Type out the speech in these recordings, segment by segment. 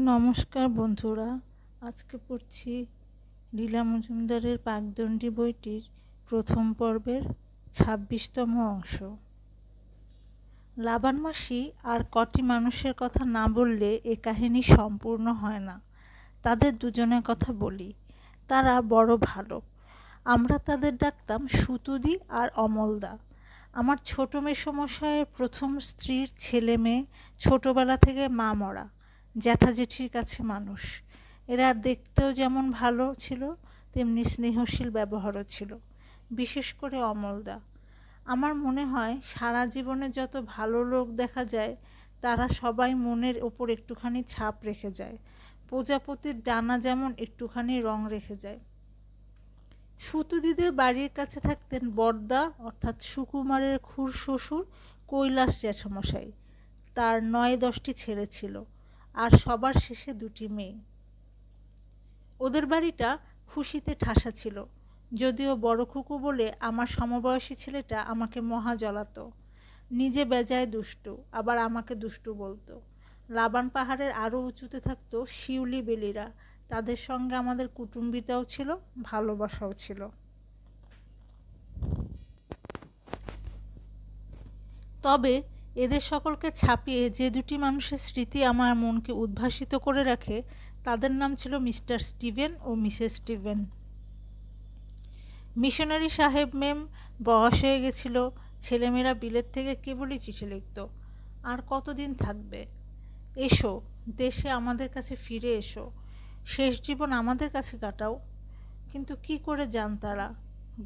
নমস্কার বন্ধুরা, আজকে পড়ছি লীলা মজুমদারের পাকদণ্ডী বইটির প্রথম পর্বের ২৬তম অংশ। লাবান মাসি আর কটি মানুষের কথা না বললে এ কাহিনী সম্পূর্ণ হয় না। তাদের দুজনের কথা বলি। তারা বড় ভালো। আমরা তাদের ডাকতাম সুতুদি আর অমলদা। আমার ছোট মেসোমশায়ের প্রথম স্ত্রীর ছেলে মেয়ে, ছোটবেলা থেকে মা মরা, জ্যাঠা জেঠির কাছে মানুষ। এরা দেখতেও যেমন ভালো ছিল, তেমনি স্নেহশীল ব্যবহারও ছিল, বিশেষ করে অমলদা। আমার মনে হয় সারা জীবনে যত ভালো লোক দেখা যায় তারা সবাই মনের ওপর একটুখানি ছাপ রেখে যায়। প্রজাপতির ডানা যেমন একটুখানি রং রেখে যায়। সুতুদিদের বাড়ির কাছে থাকতেন বড়দা অর্থাৎ সুকুমারের খুড় শ্বশুর কৈলাস জ্যাঠামশাই। তার ৯-১০টি ছেলে ছিল, আর সবার শেষে 2টি মেয়ে। ওদের বাড়িটা খুশিতে ঠাসা ছিল, যদিও বড় খুকু বলে আমার সমবয়সী ছেলেটা আমাকে মহা জ্বলাতো। নিজে বেজায় দুষ্টু, আবার আমাকে দুষ্টু বলতো। লাবান পাহাড়ের আরও উঁচুতে থাকতো শিউলি বেলিরা। তাদের সঙ্গে আমাদের কুটুম্বিতাও ছিল, ভালোবাসাও ছিল। তবে এদের সকলকে ছাপিয়ে যে 2টি মানুষের স্মৃতি আমার মনকে উদ্ভাসিত করে রাখে, তাদের নাম ছিল মিস্টার স্টিভেন ও মিসেস স্টিভেন। মিশনারি সাহেব মেম বয়স হয়ে গেছিল। ছেলেমেয়েরা বিলেত থেকে কেবলই চিঠি লিখত, আর কতদিন থাকবে, এসো দেশে আমাদের কাছে ফিরে এসো, শেষ জীবন আমাদের কাছে কাটাও। কিন্তু কি করে যান তারা?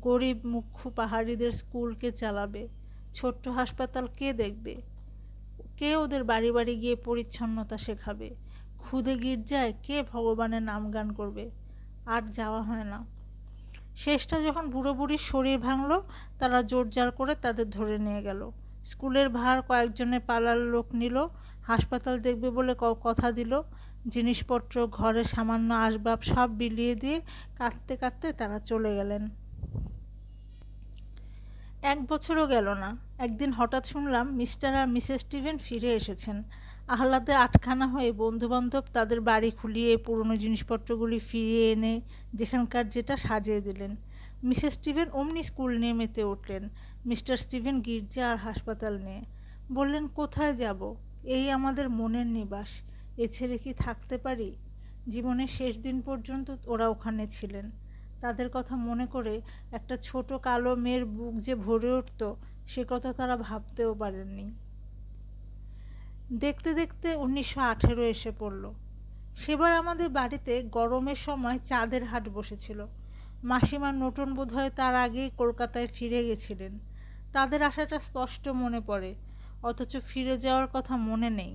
গরিব মুখ্য পাহাড়িদের স্কুল কে চালাবে? ছোট্ট হাসপাতাল কে দেখবে? কে ওদের বাড়ি বাড়ি গিয়ে পরিচ্ছন্নতা শেখাবে? খুদে গির্জায় কে ভগবানের নাম গান করবে? আর যাওয়া হয় না। শেষটা যখন বুড়ো বুড়ির শরীর ভাঙল, তারা জোরজার করে তাদের ধরে নিয়ে গেল। স্কুলের ভার কয়েকজনের পালার লোক নিল, হাসপাতাল দেখবে বলে কথা দিল, জিনিসপত্র ঘরে সামান্য আসবাব সব বিলিয়ে দিয়ে কাঁদতে কাঁদতে তারা চলে গেলেন। 1 বছরও গেল না। একদিন হঠাৎ শুনলাম মিস্টার আর মিসেস স্টিভেন ফিরে এসেছেন। আহ্লাদে আটখানা হয়ে বন্ধুবান্ধব তাদের বাড়ি খুলিয়ে পুরনো জিনিসপত্রগুলি ফিরিয়ে এনে যেখানকার যেটা সাজিয়ে দিলেন। মিসেস স্টিভেন অমনি স্কুল নিয়ে মেতে উঠলেন, মিস্টার স্টিভেন গির্জা আর হাসপাতাল নিয়ে। বললেন, কোথায় যাব? এই আমাদের মনের নিবাস, এ ছেড়ে কি থাকতে পারি? জীবনের শেষ দিন পর্যন্ত ওরা ওখানে ছিলেন। তাদের কথা মনে করে একটা ছোট কালো মেয়ের বুক যে ভরে উঠত, সে কথা তারা ভাবতেও পারেননি। দেখতে দেখতে 1918 এসে পড়ল। সেবার আমাদের বাড়িতে গরমের সময় চাঁদের হাট বসেছিল। মাসিমার নতুন বোধ হয় তার আগেই কলকাতায় ফিরে গেছিলেন। তাদের আশাটা স্পষ্ট মনে পড়ে, অথচ ফিরে যাওয়ার কথা মনে নেই।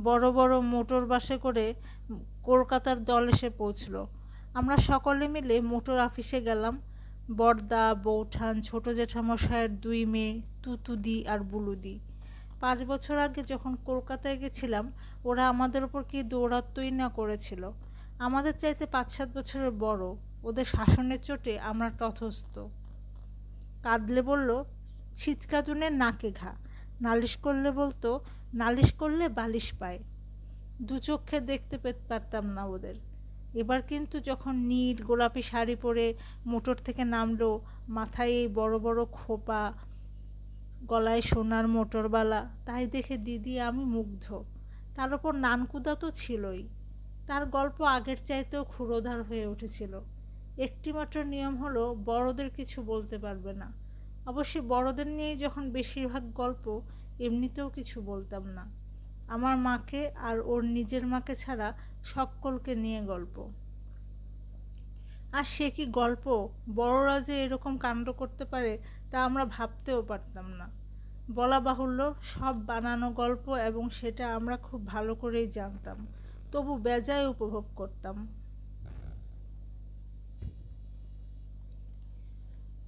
বড় বড় মোটর বাসে করে কলকাতার দল এসে পৌঁছল। আমরা সকলে মিলে মোটর অফিসে গেলাম। বড়দা, বৌঠান, ছোট জেঠামশায়ের 2 মেয়ে, তুতুদি আর বুলুদি। 5 বছর আগে যখন কলকাতায় গেছিলাম, ওরা আমাদের ওপর কি দৌরাত্মই না করেছিল। আমাদের চাইতে 5-7 বছরের বড়। ওদের শাসনের চোটে আমরা তথস্থ। কাঁদলে বলল, ছিচকাতুনের নাকে ঘা। নালিশ করলে বলতো, নালিশ করলে বালিশ পায়। 2 চোখে দেখতে পারতাম না ওদের। এবার কিন্তু যখন নীল গোলাপি শাড়ি পরে মোটর থেকে নামলো, মাথায় এই বড় বড় খোপা, গলায় সোনার মোটরবালা, তাই দেখে দিদি আমি মুগ্ধ। তার ওপর নানকুদা তো ছিলই। তার গল্প আগের চাইতেও ক্ষুরোধার হয়ে উঠেছিল। একটিমাত্র নিয়ম হলো, বড়দের কিছু বলতে পারবে না। অবশ্যই বড়দের নিয়েই যখন বেশিরভাগ গল্প, এমনিতেও কিছু বলতাম না। আমার মাকে আর ওর নিজের মাকে ছাড়া সকলকে নিয়ে গল্প। আর সে কি গল্প! বড়রা যে এরকম কাণ্ড করতে পারে তা আমরা ভাবতেও পারতাম না। বলা বাহুল্য, সব বানানো গল্প, এবং সেটা আমরা খুব ভালো করেই জানতাম, তবু বেজায় উপভোগ করতাম।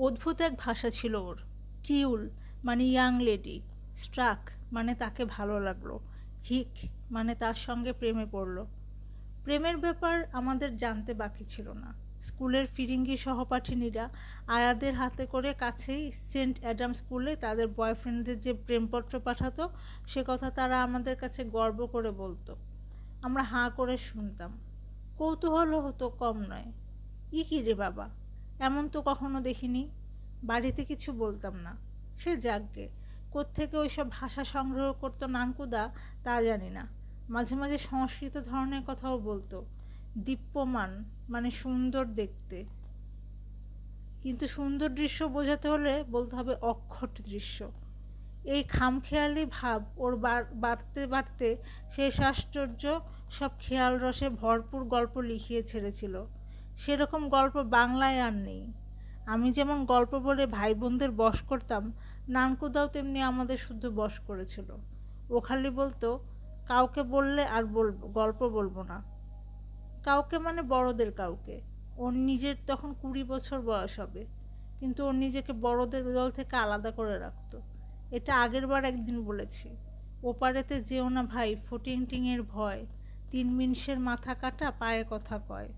অদ্ভুত এক ভাষা ছিল ওর। কিউল মানে ইয়াং লেডি, স্ট্রাক মানে তাকে ভালো লাগলো, হিক মানে তার সঙ্গে প্রেমে পড়ল। প্রেমের ব্যাপার আমাদের জানতে বাকি ছিল না। স্কুলের ফিরিঙ্গি সহপাঠিনীরা আয়াদের হাতে করে কাছেই সেন্ট অ্যাডাম স্কুলে তাদের বয়ফ্রেন্ডদের যে প্রেমপত্র পাঠাতো, সে কথা তারা আমাদের কাছে গর্ব করে বলতো। আমরা হাঁ করে শুনতাম। কৌতূহল হতো কম নয়। কী রে বাবা, এমন তো কখনো দেখিনি। বাড়িতে কিছু বলতাম না। সে যাকগে, কোত্থেকে ওইসব ভাষা সংগ্রহ করতো নানকুদা তা জানি না। মাঝে মাঝে সংস্কৃত ধরনের কথাও বলতো। দীপ্যমান মানে সুন্দর দেখতে, কিন্তু সুন্দর দৃশ্য বোঝাতে হলে বলতে হবে অক্ষত দৃশ্য। এই খামখেয়ালি ভাব ওর বাড়তে বাড়তে শেষ আশ্চর্য সব খেয়াল রসে ভরপুর গল্প লিখিয়ে ছেড়েছিল। সেরকম গল্প বাংলায় আর নেই। আমি যেমন গল্প বলে ভাই বোনদের বশ করতাম, নানকুদাও তেমনি আমাদের শুদ্ধ বশ করেছিল। ও খালি বলতো, কাউকে বললে আর গল্প বলবো না। কাউকে মানে বড়দের কাউকে। ওর নিজের তখন 20 বছর বয়স হবে, কিন্তু ওর নিজেকে বড়দের দল থেকে আলাদা করে রাখতো। এটা আগের বার একদিন বলেছি। ওপারেতে যেও না ভাই, ফটিংটিংয়ের ভয়, 3 মিনিষের মাথা কাটা পায়ে কথা কয়।